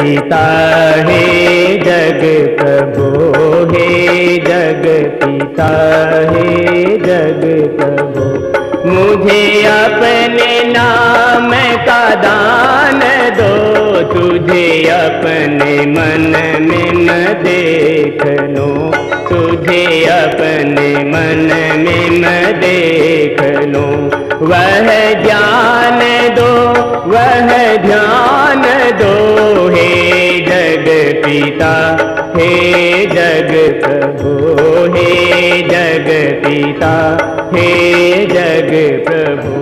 पिता हे जग प्रभु, हे जग पिता हे जग प्रभु, मुझे अपने नाम का दान दो, तुझे अपने मन में न देख लो, तुझे अपने मन में न देख लो। वह ज्ञान दो, वह ध्यान दो, हे जग पिता हे जग प्रभु, हे जग पिता हे जग प्रभु।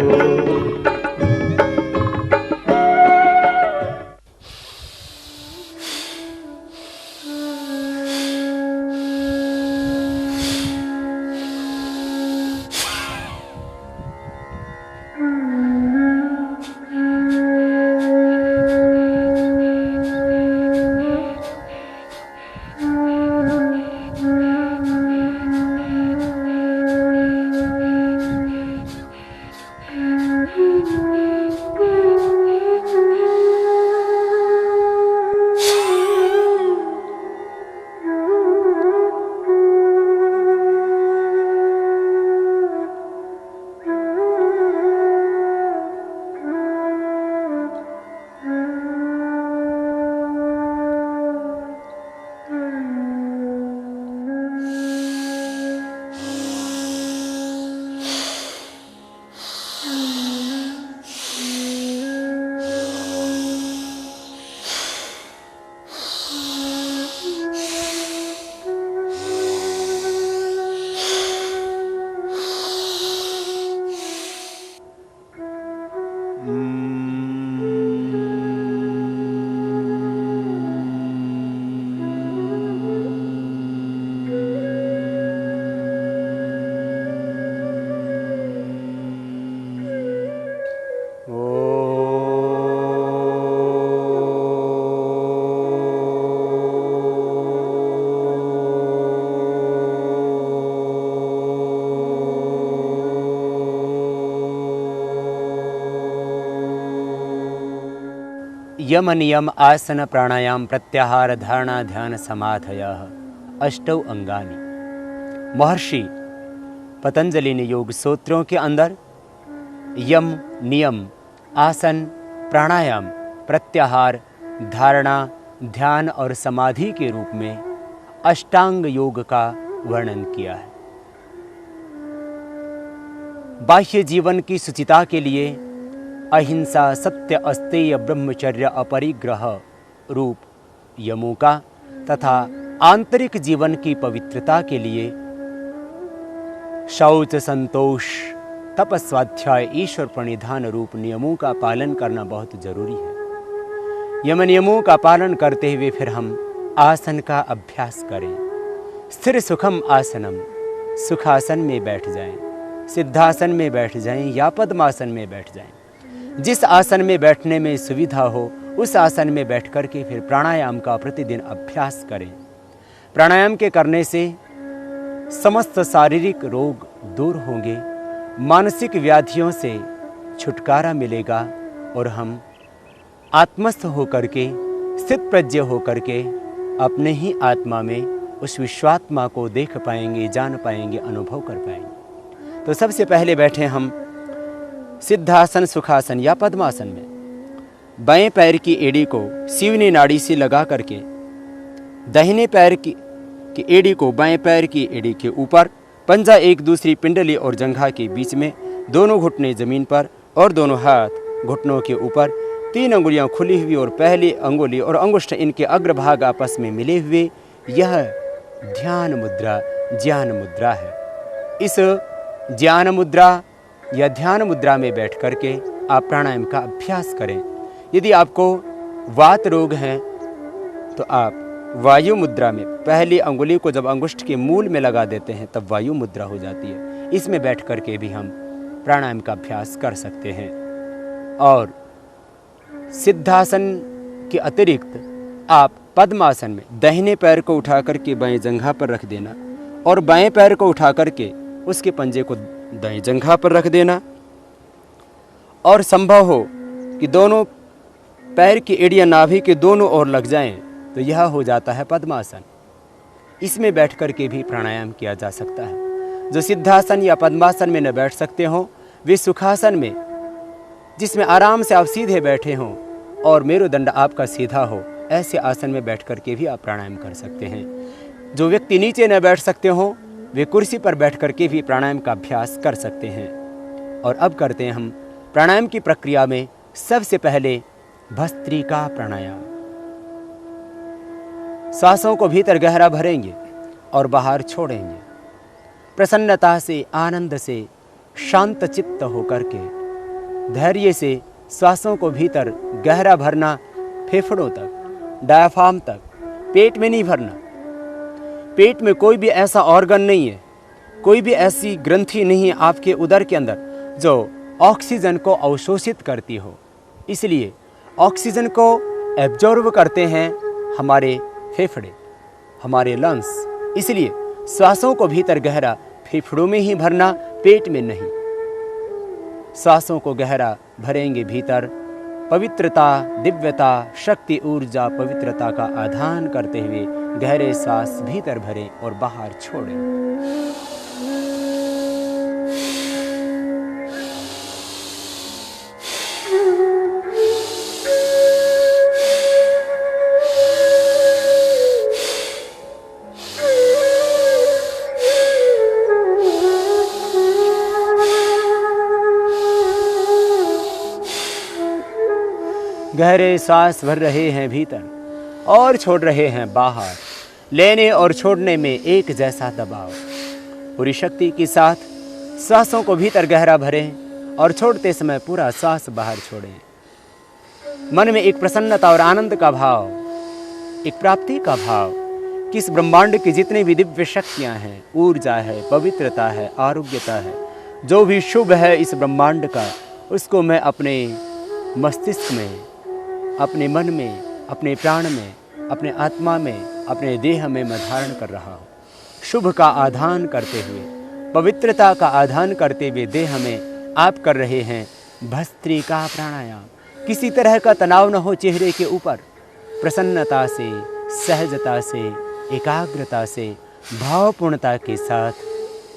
यम नियम आसन प्राणायाम प्रत्याहार धारणा ध्यान समाधयः अष्टौ अंगानि। महर्षि पतंजलि ने योग सूत्रों के अंदर यम नियम आसन प्राणायाम प्रत्याहार धारणा ध्यान और समाधि के रूप में अष्टांग योग का वर्णन किया है। बाह्य जीवन की शुचिता के लिए अहिंसा सत्य अस्तेय ब्रह्मचर्य अपरिग्रह रूप यमों का तथा आंतरिक जीवन की पवित्रता के लिए शौच संतोष तप स्वाध्याय ईश्वर प्रणिधान रूप नियमों का पालन करना बहुत जरूरी है। यम नियमों का पालन करते हुए फिर हम आसन का अभ्यास करें। स्थिर सुखम आसनम, सुखासन में बैठ जाएं, सिद्धासन में बैठ जाएं या पद्मासन में बैठ जाएं। जिस आसन में बैठने में सुविधा हो उस आसन में बैठ कर के फिर प्राणायाम का प्रतिदिन अभ्यास करें। प्राणायाम के करने से समस्त शारीरिक रोग दूर होंगे, मानसिक व्याधियों से छुटकारा मिलेगा और हम आत्मस्थ होकर के स्थित प्रज्ञ होकर के अपने ही आत्मा में उस विश्वात्मा को देख पाएंगे, जान पाएंगे, अनुभव कर पाएंगे। तो सबसे पहले बैठे हम सिद्धासन सुखासन या पद्मासन में। बाएं पैर की एड़ी को सीवनी नाड़ी से लगा करके दाहिने पैर की एड़ी को बाएं पैर की एड़ी के ऊपर, पंजा एक दूसरी पिंडली और जंघा के बीच में, दोनों घुटने जमीन पर और दोनों हाथ घुटनों के ऊपर, 3 अंगुलियां खुली हुई और पहली अंगुली और अंगुष्ठ इनके अग्रभाग आपस में मिले हुए, यह ध्यान मुद्रा ज्ञान मुद्रा है। इस ज्ञान मुद्रा या ध्यान मुद्रा में बैठ करके आप प्राणायाम का अभ्यास करें। यदि आपको वात रोग है तो आप वायु मुद्रा में पहली अंगुली को जब अंगुष्ठ के मूल में लगा देते हैं तब वायु मुद्रा हो जाती है। इसमें बैठ करके भी हम प्राणायाम का अभ्यास कर सकते हैं। और सिद्धासन के अतिरिक्त आप पद्मासन में दाहिने पैर को उठा करके बाएं जंघा पर रख देना और बाएं पैर को उठा करके उसके पंजे को दाएं जंघा पर रख देना, और संभव हो कि दोनों पैर की एड़ियाँ नाभि के दोनों ओर लग जाएं तो यह हो जाता है पद्मासन। इसमें बैठ कर के भी प्राणायाम किया जा सकता है। जो सिद्धासन या पद्मासन में न बैठ सकते हो, वे सुखासन में, जिसमें आराम से आप सीधे बैठे हों और मेरुदंड आपका सीधा हो, ऐसे आसन में बैठ कर के भी आप प्राणायाम कर सकते हैं। जो व्यक्ति नीचे न बैठ सकते हों, वे कुर्सी पर बैठ कर के भी प्राणायाम का अभ्यास कर सकते हैं। और अब करते हैं हम प्राणायाम की प्रक्रिया में सबसे पहले भस्त्रिका प्राणायाम। सांसों को भीतर गहरा भरेंगे और बाहर छोड़ेंगे। प्रसन्नता से, आनंद से, शांत चित्त होकर के धैर्य से सांसों को भीतर गहरा भरना, फेफड़ों तक, डायफ्राम तक, पेट में नहीं भरना। पेट में कोई भी ऐसा ऑर्गन नहीं है, कोई भी ऐसी ग्रंथि नहीं है आपके उदर के अंदर जो ऑक्सीजन को अवशोषित करती हो। इसलिए ऑक्सीजन को एब्जॉर्ब करते हैं हमारे फेफड़े, हमारे लंग्स। इसलिए श्वासों को भीतर गहरा फेफड़ों में ही भरना, पेट में नहीं। श्वासों को गहरा भरेंगे भीतर, पवित्रता, दिव्यता, शक्ति, ऊर्जा, पवित्रता का आधान करते हुए गहरे सांस भीतर भरें और बाहर छोड़ें। गहरे सांस भर रहे हैं भीतर और छोड़ रहे हैं बाहर। लेने और छोड़ने में एक जैसा दबाव। पूरी शक्ति के साथ सांसों को भीतर गहरा भरें और छोड़ते समय पूरा सांस बाहर छोड़ें। मन में एक प्रसन्नता और आनंद का भाव, एक प्राप्ति का भाव कि इस ब्रह्मांड की जितनी भी दिव्य शक्तियाँ हैं, ऊर्जा है, पवित्रता है, आरोग्यता है, जो भी शुभ है इस ब्रह्मांड का, उसको मैं अपने मस्तिष्क में, अपने मन में, अपने प्राण में, अपने आत्मा में, अपने देह में मैं धारण कर रहा हूँ। शुभ का आधान करते हुए, पवित्रता का आधान करते हुए देह में आप कर रहे हैं भस्त्रिका प्राणायाम। किसी तरह का तनाव न हो चेहरे के ऊपर। प्रसन्नता से, सहजता से, एकाग्रता से, भावपूर्णता के साथ,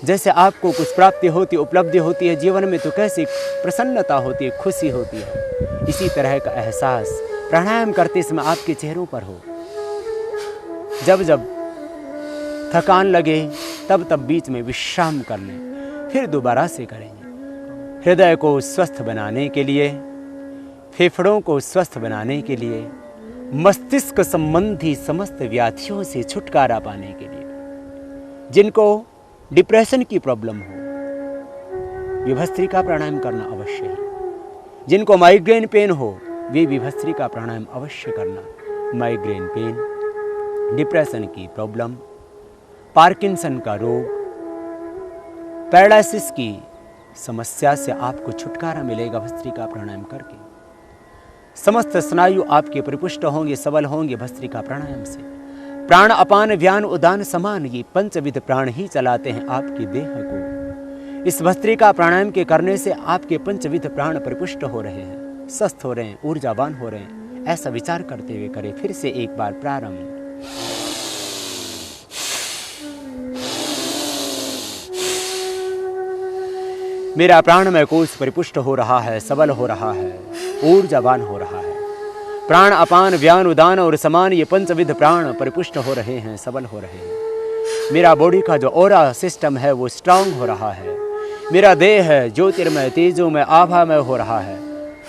जैसे आपको कुछ प्राप्ति होती, उपलब्धि होती है जीवन में, तो कैसी प्रसन्नता होती है, खुशी होती है, इसी तरह का एहसास प्राणायाम करते समय आपके चेहरों पर हो। जब जब थकान लगे तब तब बीच में विश्राम कर लें, फिर दोबारा से करेंगे। हृदय को स्वस्थ बनाने के लिए, फेफड़ों को स्वस्थ बनाने के लिए, मस्तिष्क संबंधी समस्त व्याधियों से छुटकारा पाने के लिए, जिनको डिप्रेशन की प्रॉब्लम हो, वे भस्त्रिका प्राणायाम करना अवश्य है। जिनको माइग्रेन पेन हो, वे भी भस्त्रिका प्राणायाम अवश्य करना। माइग्रेन पेन, डिप्रेशन की प्रॉब्लम, पार्किंसन का रोग, पैरालिसिस की समस्या से आपको छुटकारा मिलेगा भस्त्रिका प्राणायाम करके। समस्त स्नायु आपके परिपुष्ट होंगे, सबल होंगे भस्त्रिका प्राणायाम से। प्राण, अपान, व्यान, उदान, समान, ये पंचविध प्राण ही चलाते हैं आपके देह को। इस भस्त्रिका प्राणायाम के करने से आपके पंचविध प्राण परिपुष्ट हो रहे हैं, स्वस्थ हो रहे हैं, ऊर्जावान हो रहे हैं। ऐसा विचार करते हुए करें। फिर से एक बार प्रारंभ। मेरा प्राणमय कोश परिपुष्ट हो रहा है, सबल हो रहा है, ऊर्जावान हो रहा है। प्राण, अपान, व्यान, उदान और समान, ये पंचविध प्राण परिपुष्ट हो रहे हैं, सबल हो रहे हैं। मेरा बॉडी का जो ऑरा सिस्टम है वो स्ट्रांग हो रहा है। मेरा देह है ज्योतिर्मय, तेजोमय, आभामय हो रहा है।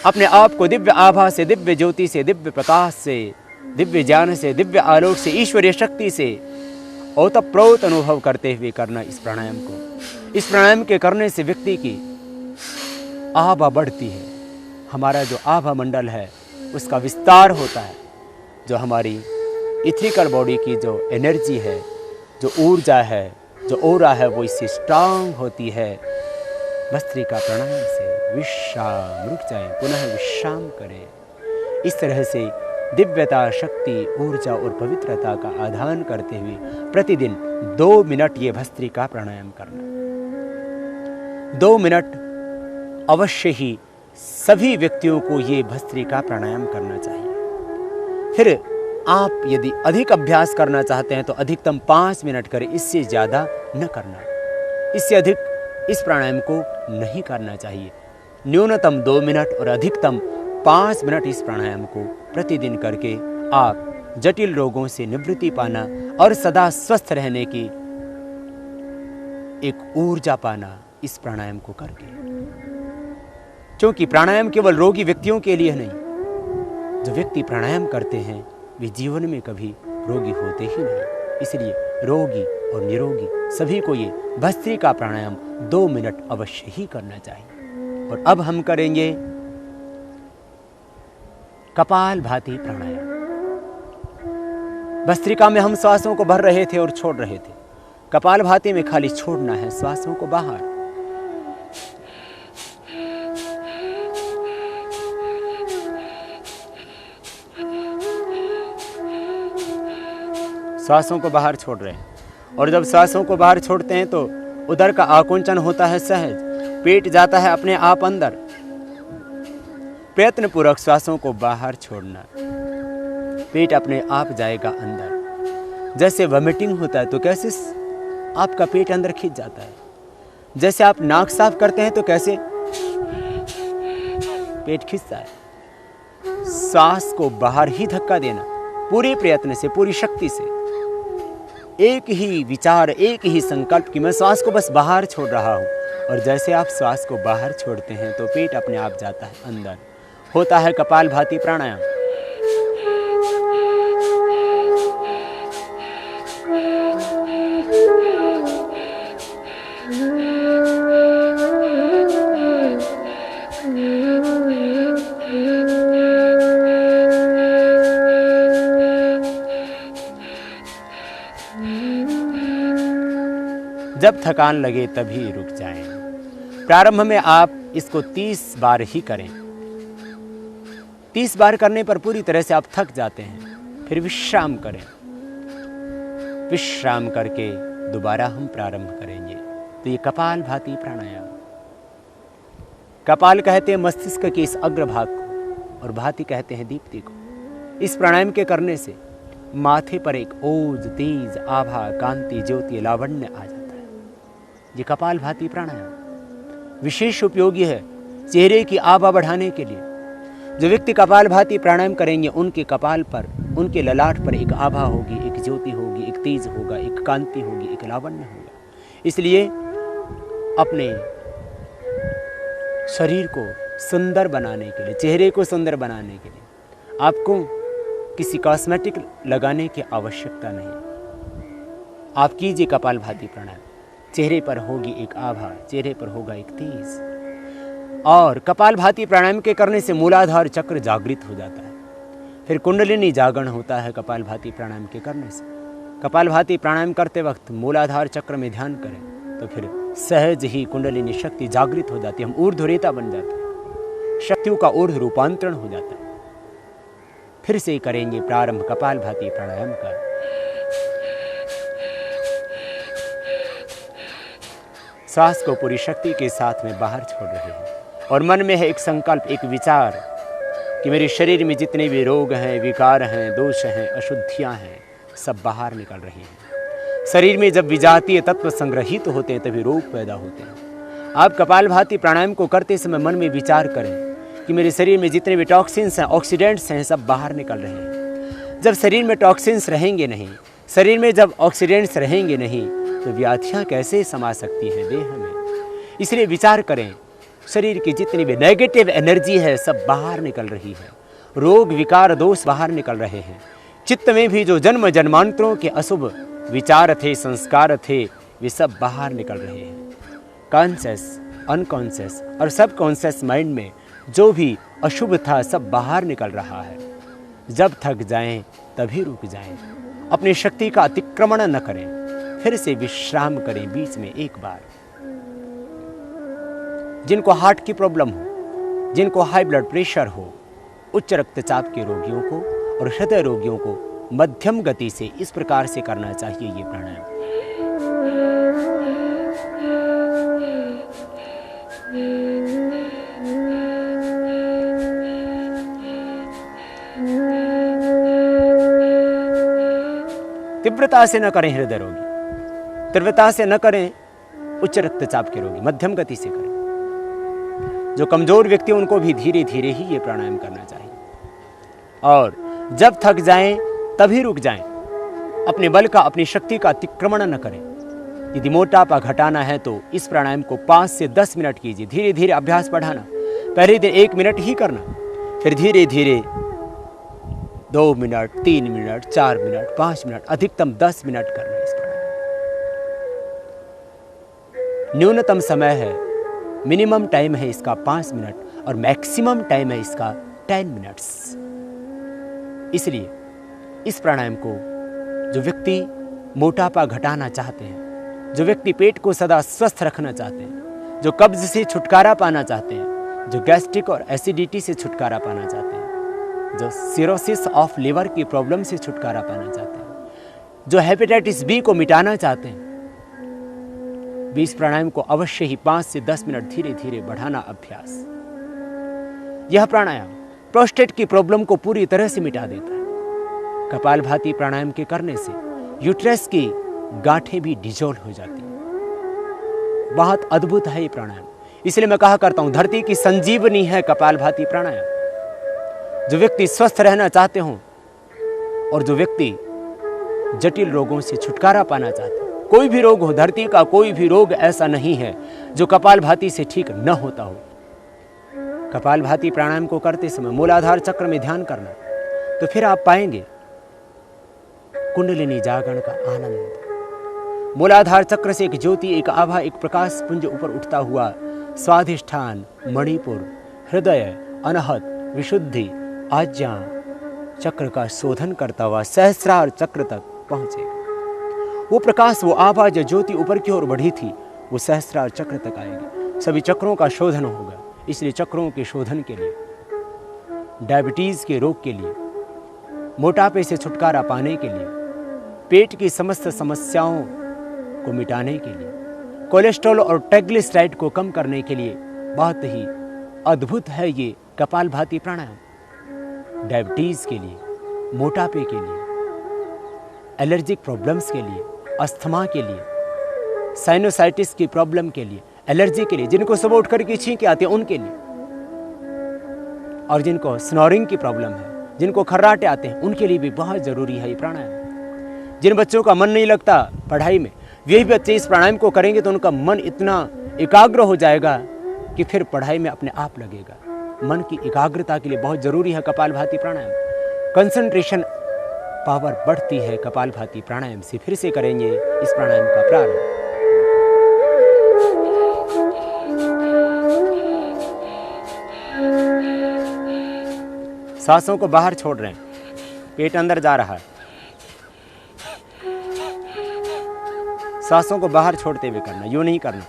अपने आप को दिव्य आभा से, दिव्य ज्योति से, दिव्य प्रकाश से, दिव्य ज्ञान से, दिव्य आलोक से, ईश्वरीय शक्ति से ओतप्रोत अनुभव करते हुए करना इस प्राणायाम को। इस प्राणायाम के करने से व्यक्ति की आभा बढ़ती है। हमारा जो आभा मंडल है उसका विस्तार होता है। जो हमारी इथिकल बॉडी की जो एनर्जी है, जो ऊर्जा है, जो ओरा है, वो इससे स्ट्रांग होती है। भस्त्रिका प्राणायाम से विश्राम, रुक जाएं, पुनः विश्राम करें। इस तरह से दिव्यता, शक्ति, ऊर्जा और पवित्रता का आधान करते हुए प्रतिदिन 2 मिनट ये भस्त्रिका प्राणायाम करना। 2 मिनट अवश्य ही सभी व्यक्तियों को ये भस्त्रिका प्राणायाम करना चाहिए। फिर आप यदि अधिक अभ्यास करना चाहते हैं तो अधिकतम 5 मिनट करें, इससे ज़्यादा न करना। इससे अधिक इस प्राणायाम को नहीं करना चाहिए। न्यूनतम 2 मिनट और अधिकतम 5 मिनट इस प्राणायाम को प्रतिदिन करके आप जटिल रोगों से निवृत्ति पाना और सदा स्वस्थ रहने की एक ऊर्जा पाना इस प्राणायाम को करके। क्योंकि प्राणायाम केवल रोगी व्यक्तियों के लिए नहीं, जो व्यक्ति प्राणायाम करते हैं वे जीवन में कभी रोगी होते ही नहीं। इसलिए रोगी और निरोगी सभी को ये भस्त्रिका प्राणायाम 2 मिनट अवश्य ही करना चाहिए। और अब हम करेंगे कपालभाति प्राणायाम। भस्त्रिका में हम श्वासों को भर रहे थे और छोड़ रहे थे। कपालभाति में खाली छोड़ना है श्वासों को बाहर। श्वासों को बाहर छोड़ रहे हैं। और जब श्वासों को बाहर छोड़ते हैं तो उदर का आकुंचन होता है सहज, पेट जाता है अपने आप अंदर। प्रयत्नपूर्वक श्वासों को बाहर छोड़ना, पेट अपने आप जाएगा अंदर। जैसे वॉमिटिंग होता है तो कैसे आपका पेट अंदर खिंच जाता है, जैसे आप नाक साफ करते हैं तो कैसे पेट खिंचता है। सांस को बाहर ही धक्का देना, पूरे प्रयत्न से, पूरी शक्ति से। एक ही विचार, एक ही संकल्प कि मैं श्वास को बस बाहर छोड़ रहा हूं। और जैसे आप श्वास को बाहर छोड़ते हैं तो पेट अपने आप जाता है अंदर। होता है कपालभाति प्राणायाम। जब थकान लगे तभी रुक जाएं। प्रारंभ में आप इसको 30 बार ही करें। 30 बार करने पर पूरी तरह से आप थक जाते हैं। फिर विश्राम करें। विश्राम करके दोबारा हम प्रारंभ करेंगे। तो ये कपालभाति प्राणायाम। कपाल कहते हैं मस्तिष्क के इस अग्रभाग को और भाति कहते हैं दीप्ति को। इस प्राणायाम के करने से माथे पर एक ओज, तेज, आभा, कांति, ज्योति, लावण्य आ जाता है। ये कपालभाति प्राणायाम विशेष उपयोगी है चेहरे की आभा बढ़ाने के लिए। जो व्यक्ति कपालभाति प्राणायाम करेंगे उनके कपाल पर, उनके ललाट पर एक आभा होगी, एक ज्योति होगी, एक तेज होगा, एक कांति होगी, एक लावण्य होगा। इसलिए अपने शरीर को सुंदर बनाने के लिए, चेहरे को सुंदर बनाने के लिए आपको किसी कॉस्मेटिक लगाने की आवश्यकता नहीं। आप कीजिए कपालभाति प्राणायाम। चेहरे पर होगी एक आभा, चेहरे पर होगा एक तेज। और कपालभाति प्राणायाम के करने से मूलाधार चक्र जागृत हो जाता है। फिर कुंडलिनी जागरण होता है कपालभाति प्राणायाम के करने से। कपालभाति प्राणायाम करते वक्त मूलाधार चक्र में ध्यान करें तो फिर सहज ही कुंडलिनी शक्ति जागृत हो जाती है। हम ऊर्ध्वरेता बन जाते हैं, शक्तियों का ऊर्ध्व रूपांतरण हो जाता है। फिर से करेंगे प्रारंभ कपालभाति प्राणायाम का। सांस को पूरी शक्ति के साथ में बाहर छोड़ रहे हैं और मन में है एक संकल्प, एक विचार कि मेरे शरीर में जितने भी रोग हैं, विकार हैं, दोष हैं, अशुद्धियां हैं, सब बाहर निकल रही हैं। शरीर में जब विजातीय तत्व संग्रहित होते हैं तभी रोग पैदा होते हैं। आप कपालभाति प्राणायाम को करते समय मन में विचार करें कि मेरे शरीर में जितने भी टॉक्सिन्स हैं, ऑक्सीडेंट्स हैं, सब बाहर निकल रहे हैं। जब शरीर में टॉक्सिन्स रहेंगे नहीं, शरीर में जब ऑक्सीडेंट्स रहेंगे नहीं तो व्याधियाँ कैसे समा सकती हैं देह में। इसलिए विचार करें, शरीर की जितनी भी नेगेटिव एनर्जी है सब बाहर निकल रही है। रोग, विकार, दोष बाहर निकल रहे हैं। चित्त में भी जो जन्म जन्मांतरों के अशुभ विचार थे, संस्कार थे, वे सब बाहर निकल रहे हैं। कॉन्शियस, अनकॉन्शियस और सब कॉन्शियस माइंड में जो भी अशुभ था सब बाहर निकल रहा है। जब थक जाएं तभी रुक जाएं। अपनी शक्ति का अतिक्रमण न करें। फिर से विश्राम करें बीच में एक बार। जिनको हार्ट की प्रॉब्लम हो, जिनको हाई ब्लड प्रेशर हो, उच्च रक्तचाप के रोगियों को और हृदय रोगियों को मध्यम गति से इस प्रकार से करना चाहिए ये प्राणायाम। तीव्रता से न करें हृदय रोगी, तीव्रता से न करें उच्च रक्तचाप के रोगी, मध्यम गति से करें। जो कमजोर व्यक्ति उनको भी धीरे धीरे ही ये प्राणायाम करना चाहिए। और जब थक जाएं तभी रुक जाएं, अपने बल का, अपनी शक्ति का अतिक्रमण न करें। यदि मोटापा घटाना है तो इस प्राणायाम को 5 से 10 मिनट कीजिए, धीरे धीरे अभ्यास बढ़ाना। पहले दिन 1 मिनट ही करना, फिर धीरे धीरे 2 मिनट, 3 मिनट, 4 मिनट, 5 मिनट, अधिकतम 10 मिनट करना इस प्राणायाम। न्यूनतम समय है, मिनिमम टाइम है इसका 5 मिनट और मैक्सिमम टाइम है इसका 10 मिनट्स। इसलिए इस प्राणायाम को जो व्यक्ति मोटापा घटाना चाहते हैं, जो व्यक्ति पेट को सदा स्वस्थ रखना चाहते हैं, जो कब्ज से छुटकारा पाना चाहते हैं, जो गैस्ट्रिक और एसिडिटी से छुटकारा पाना चाहते हैं, जो सिरोसिस ऑफ लिवर की प्रॉब्लम से छुटकारा पाना चाहते हैं, जो हेपेटाइटिस बी को मिटाना चाहते हैं, भी इस प्राणायाम को अवश्य ही 5 से 10 मिनट धीरे धीरे बढ़ाना अभ्यास। यह प्राणायाम प्रोस्टेट की प्रॉब्लम को पूरी तरह से मिटा देता है। कपालभाति प्राणायाम के करने से यूट्रस की गांठें भी डिजोल्व हो जाती हैं। बहुत अद्भुत है ये प्राणायाम। इसलिए मैं कहा करता हूं, धरती की संजीवनी है कपालभाति प्राणायाम। जो व्यक्ति स्वस्थ रहना चाहते हों और जो व्यक्ति जटिल रोगों से छुटकारा पाना चाहते हैं, कोई भी रोग हो, धरती का कोई भी रोग ऐसा नहीं है जो कपालभाति से ठीक न होता हो। कपालभाति प्राणायाम को करते समय मूलाधार चक्र में ध्यान करना, तो फिर आप पाएंगे कुंडलिनी जागरण का आनंद। मूलाधार चक्र से एक ज्योति, एक आभा, एक प्रकाश पुंज ऊपर उठता हुआ स्वाधिष्ठान, मणिपुर, हृदय, अनहत, विशुद्धि, आज्ञा चक्र का शोधन करता हुआ सहस्रार चक्र तक पहुंचेगा। वो प्रकाश, वो आभा जो ज्योति ऊपर की ओर बढ़ी थी, वो सहस्रार चक्र तक आएगी। सभी चक्रों का शोधन होगा। इसलिए चक्रों के शोधन के लिए, डायबिटीज के रोग के लिए, मोटापे से छुटकारा पाने के लिए, पेट की समस्त समस्याओं को मिटाने के लिए, कोलेस्ट्रॉल और ट्राइग्लिसराइड को कम करने के लिए बहुत ही अद्भुत है ये कपालभाति प्राणायाम। डायबिटीज के लिए, मोटापे के लिए, एलर्जिक प्रॉब्लम्स के लिए, अस्थमा के लिए, साइनोसाइटिस की प्रॉब्लम के लिए, एलर्जी के लिए, जिनको सुबह उठ करके छींके आते हैं उनके लिए, और जिनको स्नोरिंग की प्रॉब्लम है, जिनको खर्राटे आते हैं, उनके लिए भी बहुत जरूरी है ये प्राणायाम। जिन बच्चों का मन नहीं लगता पढ़ाई में, वे भी बच्चे इस प्राणायाम को करेंगे तो उनका मन इतना एकाग्र हो जाएगा कि फिर पढ़ाई में अपने आप लगेगा। मन की एकाग्रता के लिए बहुत जरूरी है कपालभाति प्राणायाम। कंसंट्रेशन पावर बढ़ती है कपालभाति प्राणायाम से। फिर से करेंगे इस प्राणायाम का प्रारंभ। सांसों को बाहर छोड़ रहे हैं, पेट अंदर जा रहा है। सांसों को बाहर छोड़ते हुए करना, यूं नहीं करना,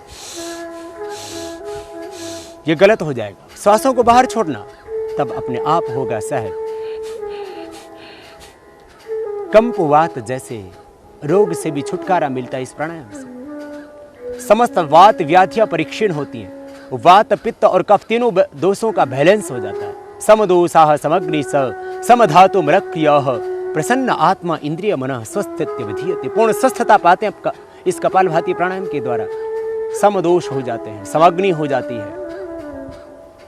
ये गलत हो जाएगा। सांसों को बाहर छोड़ना, तब अपने आप होगा सहज। कंपवात जैसे रोग से भी छुटकारा मिलता है इस प्राणायाम से। समस्त वात व्याधियां परीक्षण होती हैं। वात, पित्त और कफ तीनों दोषों का बैलेंस हो जाता है। समदोषाः समग्नि स समधातु मरक्रियः प्रसन्न आत्मा इंद्रिय मनः स्वस्थित्य विधीयते। पूर्ण स्वस्थता पाते हैं इस कपालभाति प्राणायाम के द्वारा। समदोष हो जाते हैं, समग्नि हो जाती है,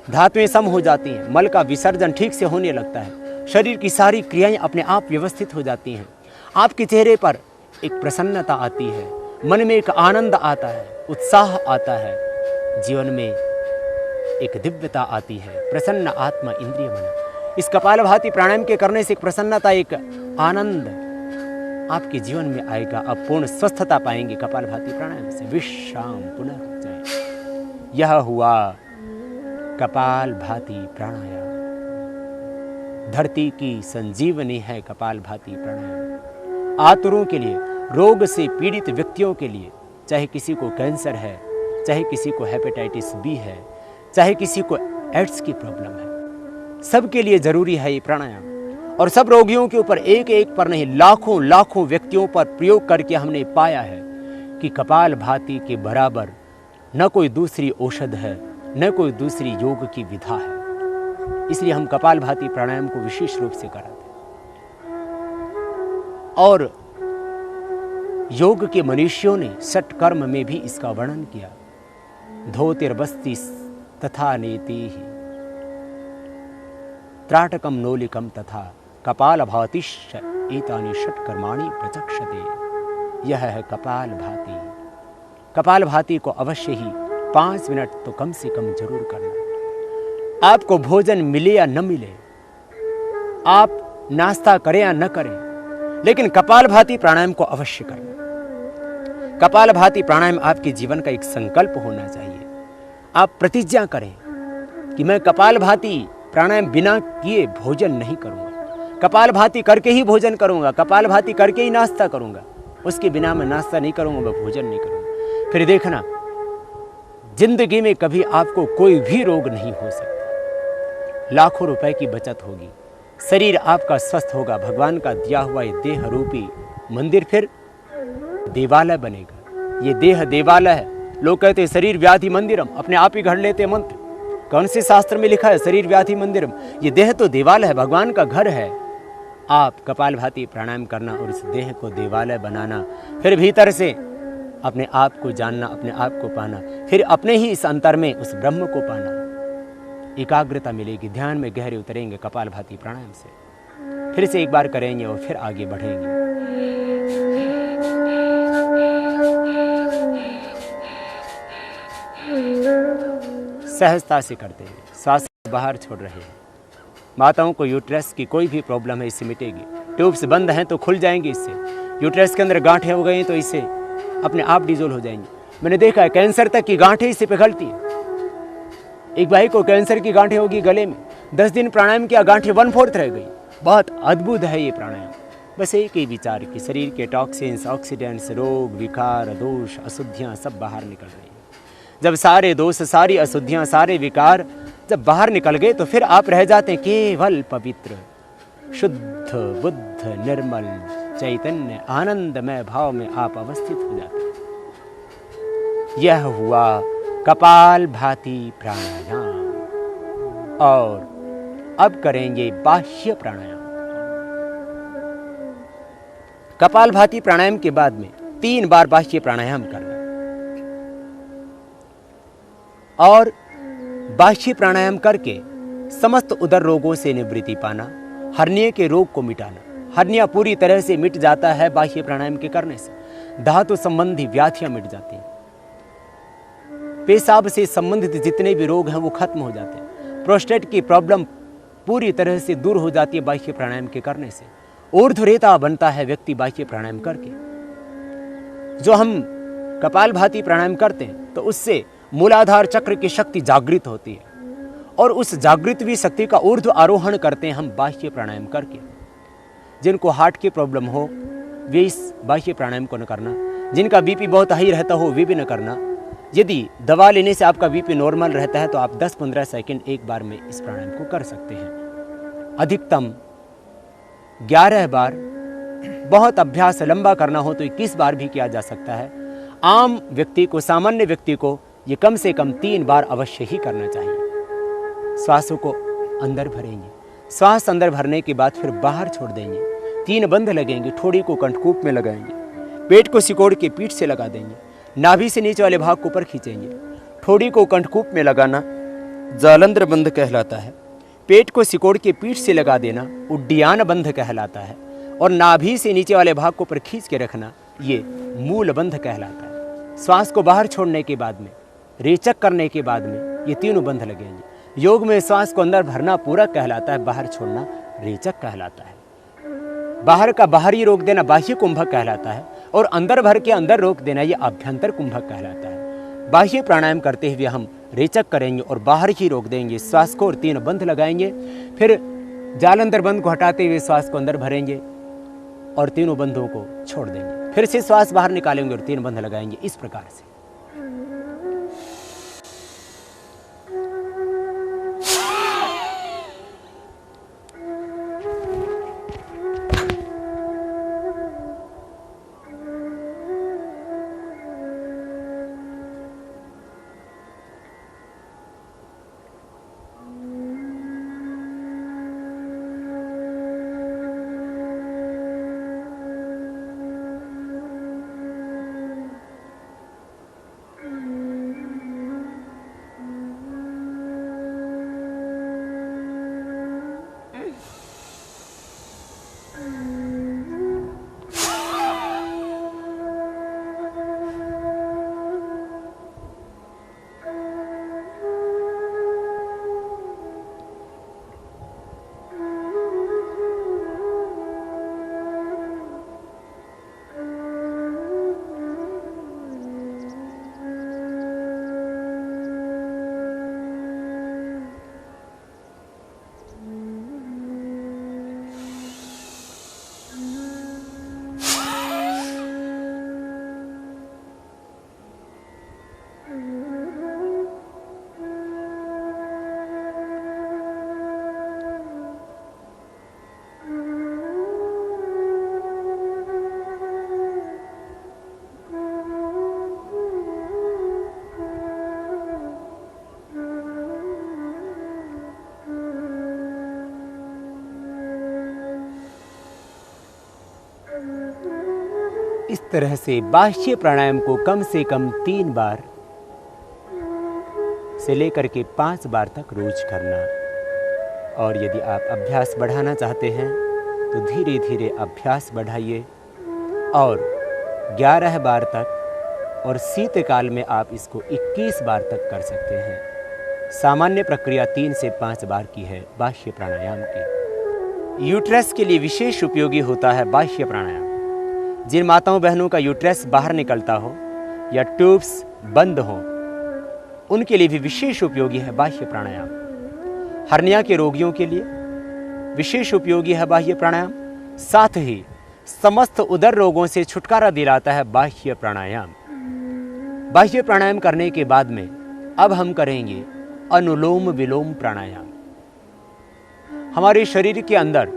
धातुएं सम हो जाती हैं, मल का विसर्जन ठीक से होने लगता है, शरीर की सारी क्रियाएं अपने आप व्यवस्थित हो जाती हैं। आपके चेहरे पर एक प्रसन्नता आती है, मन में एक आनंद आता है, उत्साह आता है, जीवन में एक दिव्यता आती है। प्रसन्न आत्मा इंद्रिय मन। इस कपालभाति प्राणायाम के करने से एक प्रसन्नता, एक आनंद आपके जीवन में आएगा। आप पूर्ण स्वस्थता पाएंगे कपालभाति प्राणायाम से। विश्राम पुनः। यह हुआ कपालभाति प्राणायाम। धरती की संजीवनी है कपालभाति प्राणायाम। आतुरों के लिए, रोग से पीड़ित व्यक्तियों के लिए, चाहे किसी को कैंसर है, चाहे किसी को हेपेटाइटिस बी है, चाहे किसी को एड्स की प्रॉब्लम है, सबके लिए जरूरी है ये प्राणायाम। और सब रोगियों के ऊपर, एक एक पर नहीं, लाखों लाखों व्यक्तियों पर प्रयोग करके हमने पाया है कि कपालभाति के बराबर न कोई दूसरी औषध है, न कोई दूसरी योग की विधा है। इसलिए हम कपालभाति प्राणायाम को विशेष रूप से कराते हैं। और योग के मनुष्यों ने षट कर्म में भी इसका वर्णन किया। धोतिर्बस्ति तथा नेति ही त्राटकम नोलिकम तथा कपाल भातिश्च एतानि षट कर्माणि प्रचक्षते। यह है कपाल भाति। कपाल भाति को अवश्य ही 5 मिनट तो कम से कम जरूर करना। आपको भोजन मिले या न मिले, आप नाश्ता करें या न करें, लेकिन कपाल भाति प्राणायाम को अवश्य करना। कपाल भाति प्राणायाम आपके जीवन का एक संकल्प होना चाहिए। आप प्रतिज्ञा करें कि मैं कपाल भाति प्राणायाम बिना किए भोजन नहीं करूंगा, कपाल भाति करके ही भोजन करूंगा, कपाल भाति करके ही नाश्ता करूंगा, उसके बिना मैं नाश्ता नहीं करूंगा, मैं भोजन नहीं करूंगा। फिर देखना, जिंदगी में कभी आपको कोई भी रोग नहीं हो सकता। लाखों रुपए की बचत होगी, शरीर आपका स्वस्थ होगा, भगवान का दिया हुआ ये देह रूपी मंदिर फिर देवालय बनेगा। ये देह देवालय है। लोग कहते हैं शरीर व्याधि मंदिरम, अपने आप ही घड़ लेते मंत्र। कौन से शास्त्र में लिखा है शरीर व्याधि मंदिरम? ये देह तो देवालय है, भगवान का घर है। आप कपालभाति प्राणायाम करना और इस देह को देवालय बनाना, फिर भीतर से अपने आप को जानना, अपने आप को पाना, फिर अपने ही इस अंतर में उस ब्रह्म को पाना। एकाग्रता मिलेगी, ध्यान में गहरे उतरेंगे कपालभाति प्राणायाम से। फिर से एक बार करेंगे और फिर आगे बढ़ेंगे। सहजता से करते हैं, श्वास बाहर छोड़ रहे हैं। माताओं को यूट्रस की कोई भी प्रॉब्लम है इससे मिटेगी। ट्यूब्स बंद हैं तो खुल जाएंगे इससे। यूट्रस के अंदर गांठें हो गई तो इससे अपने आप डिजोल्व हो जाएंगी। मैंने देखा है कैंसर तक की गांठें इससे पिघलती है। एक भाई को कैंसर की गांठें होगी गले में, 10 दिन प्राणायाम किया, गांठें 1/4 रह गई। बहुत अद्भुत है ये प्राणायाम। बस एक ही विचार कि शरीर के टॉक्सिन्स, ऑक्सीडेंट्स, रोग, विकार, दोष, अशुद्धियाँ सब बाहर निकल रही हैं। जब सारे दोष, सारी अशुद्धियाँ, सारे विकार जब बाहर निकल गए तो फिर आप रह जाते हैं केवल पवित्र, शुद्ध, बुद्ध, निर्मल, चैतन्य, आनंदमय भाव में आप अवस्थित हो जाते हैं। यह हुआ कपाल भाति प्राणायाम। और अब करेंगे बाह्य प्राणायाम। कपाल भाति प्राणायाम के बाद में 3 बार बाह्य प्राणायाम करना और बाह्य प्राणायाम करके समस्त उदर रोगों से निवृत्ति पाना, हर्निया के रोग को मिटाना। हर्निया पूरी तरह से मिट जाता है बाह्य प्राणायाम के करने से। धातु संबंधी व्याधियां मिट जाती हैं। पेशाब से संबंधित जितने भी रोग हैं वो खत्म हो जाते हैं। प्रोस्टेट की प्रॉब्लम पूरी तरह से दूर हो जाती है बाह्य प्राणायाम के करने से। ऊर्ध्वरेता बनता है व्यक्ति बाह्य प्राणायाम करके। जो हम कपालभाति प्राणायाम करते हैं तो उससे मूलाधार चक्र की शक्ति जागृत होती है और उस जागृत हुई शक्ति का ऊर्ध्व आरोहण करते हैं हम बाह्य प्राणायाम करके। जिनको हार्ट की प्रॉब्लम हो वे इस बाह्य प्राणायाम को न करना। जिनका बीपी बहुत हाई रहता हो वे भी न करना। यदि दवा लेने से आपका बीपी नॉर्मल रहता है तो आप 10-15 सेकंड एक बार में इस प्राणायाम को कर सकते हैं। अधिकतम 11 बार, बहुत अभ्यास लंबा करना हो तो 21 बार भी किया जा सकता है। आम व्यक्ति को, सामान्य व्यक्ति को ये कम से कम 3 बार अवश्य ही करना चाहिए। श्वासों को अंदर भरेंगे, श्वास अंदर भरने के बाद फिर बाहर छोड़ देंगे। 3 बंध लगेंगे, ठोड़ी को कंठकूप में लगाएंगे, पेट को सिकोड़ के पीठ से लगा देंगे, नाभि से नीचे वाले भाग को ऊपर खींचेंगे। ठोड़ी को कंठकूप में लगाना जालंधर बंध कहलाता है। पेट को सिकोड़ के पीठ से लगा देना उड्डयन बंध कहलाता है। और नाभि से नीचे वाले भाग को ऊपर खींच के रखना ये मूल बंध कहलाता है। श्वास को बाहर छोड़ने के बाद में, रेचक करने के बाद में ये 3 बंध लगेंगे। योग में श्वास को अंदर भरना पूरक कहलाता है, बाहर छोड़ना रेचक कहलाता है। बाहर का बाहरी रोक देना बाह्य कुंभक कहलाता है और अंदर भर के अंदर रोक देना ये आभ्यंतर कुंभक कहलाता है। बाह्य प्राणायाम करते हुए हम रेचक करेंगे और बाहर ही रोक देंगे श्वास को और 3 बंध लगाएंगे। फिर जालंधर बंध को हटाते हुए श्वास को अंदर भरेंगे और 3 बंधों को छोड़ देंगे। फिर से श्वास बाहर निकालेंगे और 3 बंध लगाएंगे। इस प्रकार से इस तरह से बाह्य प्राणायाम को कम से कम 3 बार से लेकर के 5 बार तक रोज करना। और यदि आप अभ्यास बढ़ाना चाहते हैं तो धीरे धीरे अभ्यास बढ़ाइए और 11 बार तक, और शीतकाल में आप इसको 21 बार तक कर सकते हैं। सामान्य प्रक्रिया 3 से 5 बार की है बाह्य प्राणायाम की। यूट्रस के लिए विशेष उपयोगी होता है बाह्य प्राणायाम। जिन माताओं बहनों का यूट्रस बाहर निकलता हो या ट्यूब्स बंद हो, उनके लिए भी विशेष उपयोगी है बाह्य प्राणायाम। हर्निया के रोगियों के लिए विशेष उपयोगी है बाह्य प्राणायाम। साथ ही समस्त उदर रोगों से छुटकारा दिलाता है बाह्य प्राणायाम। बाह्य प्राणायाम करने के बाद में अब हम करेंगे अनुलोम विलोम प्राणायाम। हमारे शरीर के अंदर